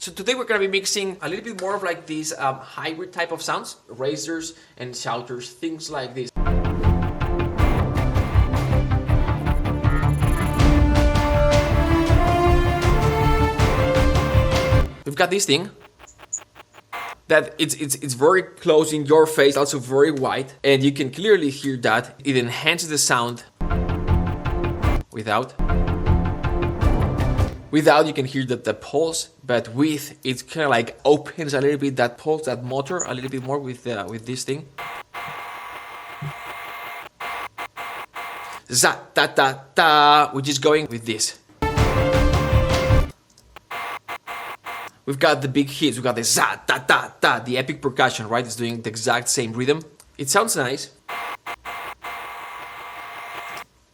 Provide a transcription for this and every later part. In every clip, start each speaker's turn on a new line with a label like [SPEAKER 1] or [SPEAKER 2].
[SPEAKER 1] So today we're gonna be mixing a little bit more of like these hybrid type of sounds, raisers and shouters, things like this. We've got this thing that it's very close in your face, also very wide, and you can clearly hear that. It enhances the sound. Without you can hear the pulse, but with it kind of like opens a little bit that pulse, that motor a little bit more with this thing. Za ta ta ta, which is going with this. We've got the big hits, we've got the za ta ta ta, the epic percussion, right? It's doing the exact same rhythm. It sounds nice,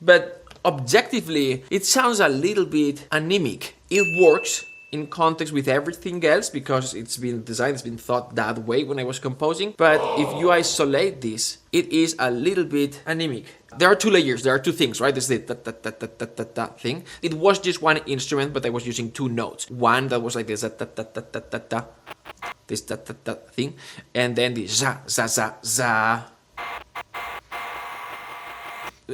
[SPEAKER 1] but objectively, it sounds a little bit anemic. It works in context with everything else because it's been designed, it's been thought that way when I was composing. But if you isolate this, it is a little bit anemic. There are two layers, there are two things, right? There's the ta-ta-ta-ta-ta thing. It was just one instrument, but I was using two notes. One that was like this ta-ta-ta-ta-ta, this ta-ta-ta thing, and then the za, za, za, za.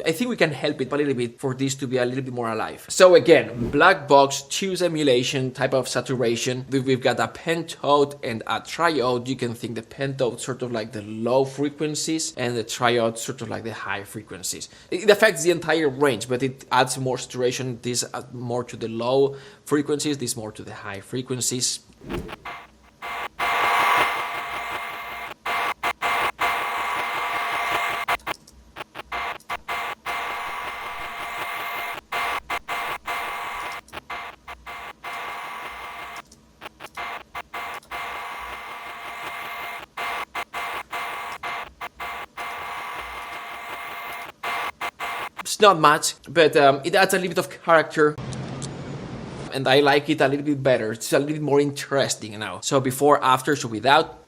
[SPEAKER 1] I think we can help it a little bit for this to be a little bit more alive. So again, black box, choose emulation, type of saturation. We've got a pentode and a triode. You can think the pentode sort of like the low frequencies and the triode sort of like the high frequencies. It affects the entire range, but it adds more saturation. This more to the low frequencies, this more to the high frequencies. It's not much, but it adds a little bit of character, and I like it a little bit better. It's a little bit more interesting now. So before, after, so without.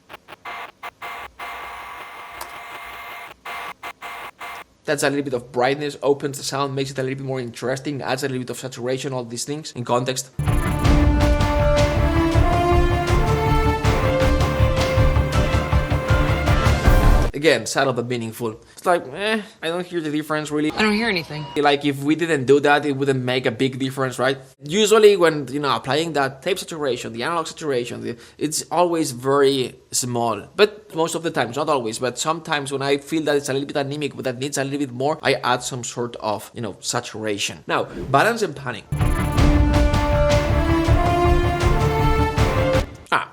[SPEAKER 1] That's a little bit of brightness, opens the sound, makes it a little bit more interesting, adds a little bit of saturation, all these things in context. Again, subtle but meaningful. It's like, I don't hear the difference really.
[SPEAKER 2] I don't hear anything.
[SPEAKER 1] Like if we didn't do that, it wouldn't make a big difference, right? Usually when, applying that tape saturation, the analog saturation, it's always very small. But most of the times, not always, but sometimes when I feel that it's a little bit anemic, but that needs a little bit more, I add some sort of, saturation. Now, balance and panning.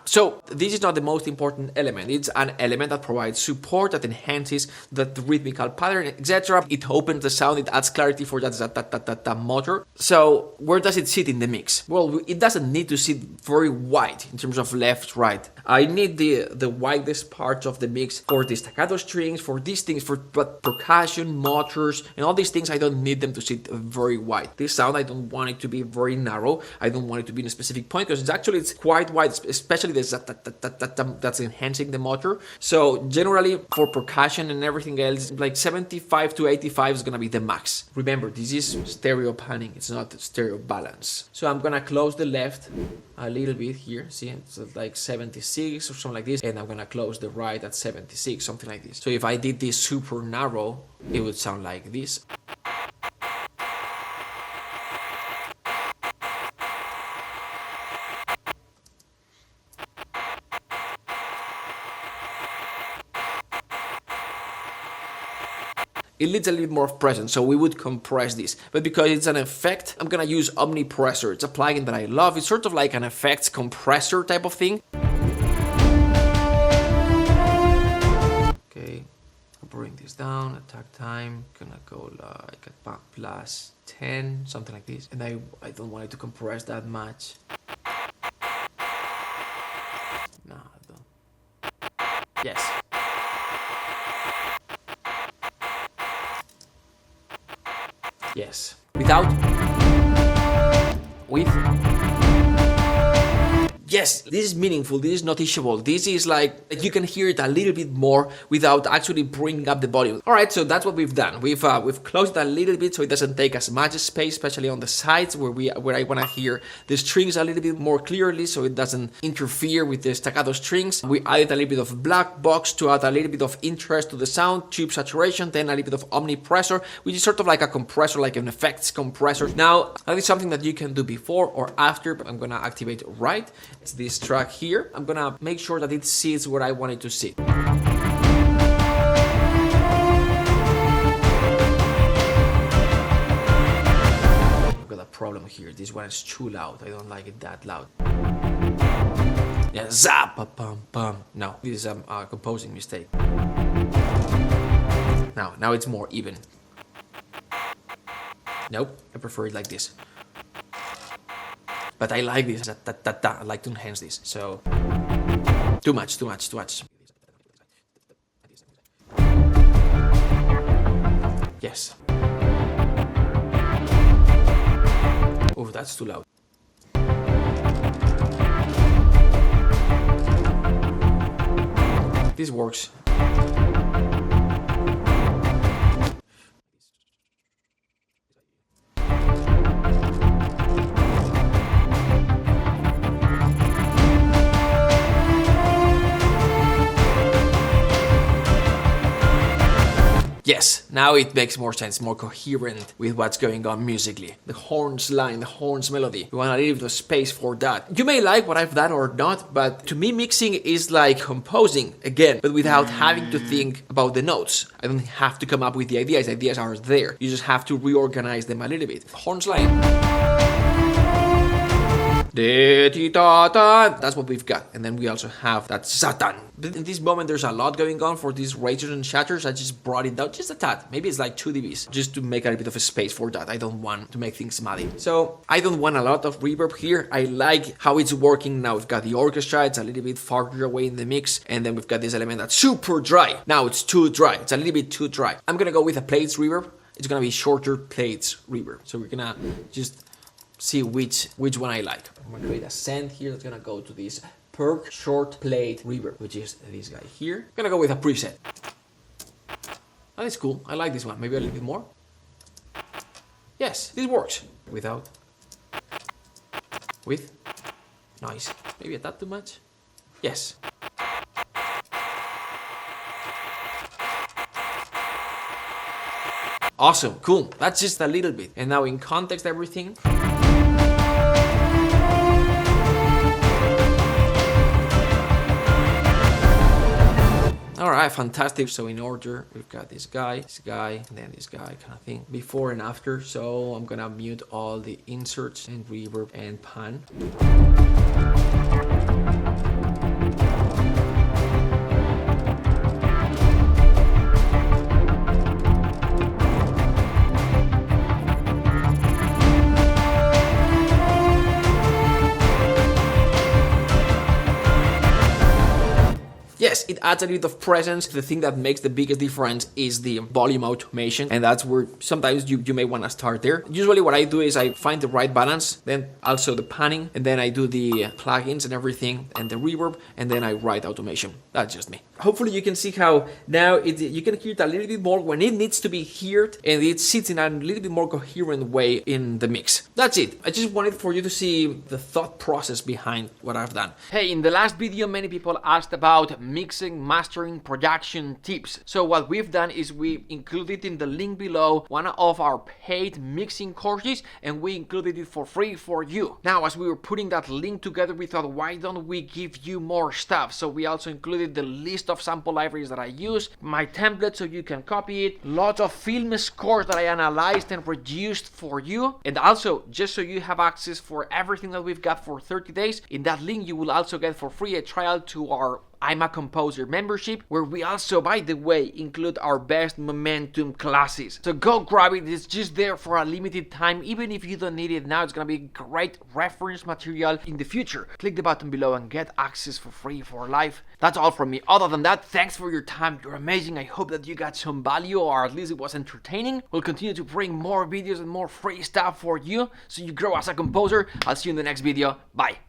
[SPEAKER 1] So this is not the most important element. It's an element that provides support, that enhances the rhythmical pattern, etc. It opens the sound, it adds clarity for that motor. So where does it sit in the mix? Well, it doesn't need to sit very wide in terms of left, right. I need the widest parts of the mix for the staccato strings, for these things, for percussion, motors, and all these things. I don't need them to sit very wide. This sound, I don't want it to be very narrow. I don't want it to be in a specific point because it's quite wide, especially that's enhancing the motor. So generally for percussion and everything else, like 75 to 85 is gonna be the max. Remember, this is stereo panning, it's not stereo balance. So I'm gonna close the left a little bit here, see, it's like 76 or something like this, and I'm gonna close the right at 76, something like this. So if I did this super narrow, it would sound like this. It needs a little bit more of presence, so we would compress this. But because it's an effect, I'm gonna use Omnipressor. It's a plugin that I love. It's sort of like an effects compressor type of thing. Okay, I'll bring this down, attack time, gonna go like a plus 10, something like this. And I don't want it to compress that much. No, I don't. Yes. Yes. Without. With. Yes, this is meaningful, this is noticeable, this is like you can hear it a little bit more without actually bringing up the volume. Alright, so that's what we've done. We've closed it a little bit so it doesn't take as much space, especially on the sides where I want to hear the strings a little bit more clearly so it doesn't interfere with the staccato strings. We added a little bit of black box to add a little bit of interest to the sound, tube saturation, then a little bit of omnipressor, which is sort of like a compressor, like an effects compressor. Now, that is something that you can do before or after, but I'm gonna activate right. It's this track here. I'm gonna make sure that it sits where I want it to sit. I've got a problem here. This one is too loud. I don't like it that loud. Yeah, zap, pum, pum. No, this is a composing mistake. Now it's more even. Nope, I prefer it like this. But I like this. I like to enhance this. So too much. Yes. Oh, that's too loud. This works. Yes, now it makes more sense, more coherent with what's going on musically. The horns line, the horns melody. You want a little bit of space for that. You may like what I've done or not, but to me mixing is like composing again, but without having to think about the notes. I don't have to come up with the ideas. Ideas are there. You just have to reorganize them a little bit. Horns line. That's what we've got. And then we also have that Satan. In this moment, there's a lot going on for these raises and shatters. I just brought it down just a tad. Maybe it's like 2 dBs, just to make a little bit of a space for that. I don't want to make things muddy. So I don't want a lot of reverb here. I like how it's working now. We've got the orchestra. It's a little bit farther away in the mix. And then we've got this element that's super dry. Now it's too dry. It's a little bit too dry. I'm going to go with a plates reverb. It's going to be shorter plates reverb. So we're going to just see which one I like. I'm gonna create a send here that's gonna go to this perk short plate reverb, which is this guy here. I'm gonna go with a preset. That is cool. I like this one. Maybe a little bit more. Yes, this works. Without. With. Nice. Maybe a tad too much. Yes. Awesome. Cool. That's just a little bit. And now in context everything. Alright, fantastic. So in order, we've got this guy, and then this guy kind of thing. Before and after. So I'm gonna mute all the inserts and reverb and pan. Yes, it adds a bit of presence. The thing that makes the biggest difference is the volume automation, and that's where sometimes you may want to start there. Usually what I do is I find the right balance, then also the panning, and then I do the plugins and everything, and the reverb, and then I write automation. That's just me. Hopefully you can see how now you can hear it a little bit more when it needs to be heard, and it sits in a little bit more coherent way in the mix. That's it. I just wanted for you to see the thought process behind what I've done. Hey, in the last video, many people asked about mixing, mastering, production tips. So what we've done is we included in the link below one of our paid mixing courses, and we included it for free for you. Now, as we were putting that link together, we thought, why don't we give you more stuff? So we also included the list of sample libraries that I use, my template so you can copy it, lots of film scores that I analyzed and reduced for you, and also just so you have access for everything that we've got for 30 days. In that link you will also get for free a trial to our I'm a Composer membership, where we also, by the way, include our best momentum classes. So go grab it. It's just there for a limited time. Even if you don't need it now, it's gonna be great reference material in the future. Click the button below and get access for free for life. That's all from me. Other than that, thanks for your time. You're amazing. I hope that you got some value, or at least it was entertaining. We'll continue to bring more videos and more free stuff for you so you grow as a composer. I'll see you in the next video. Bye.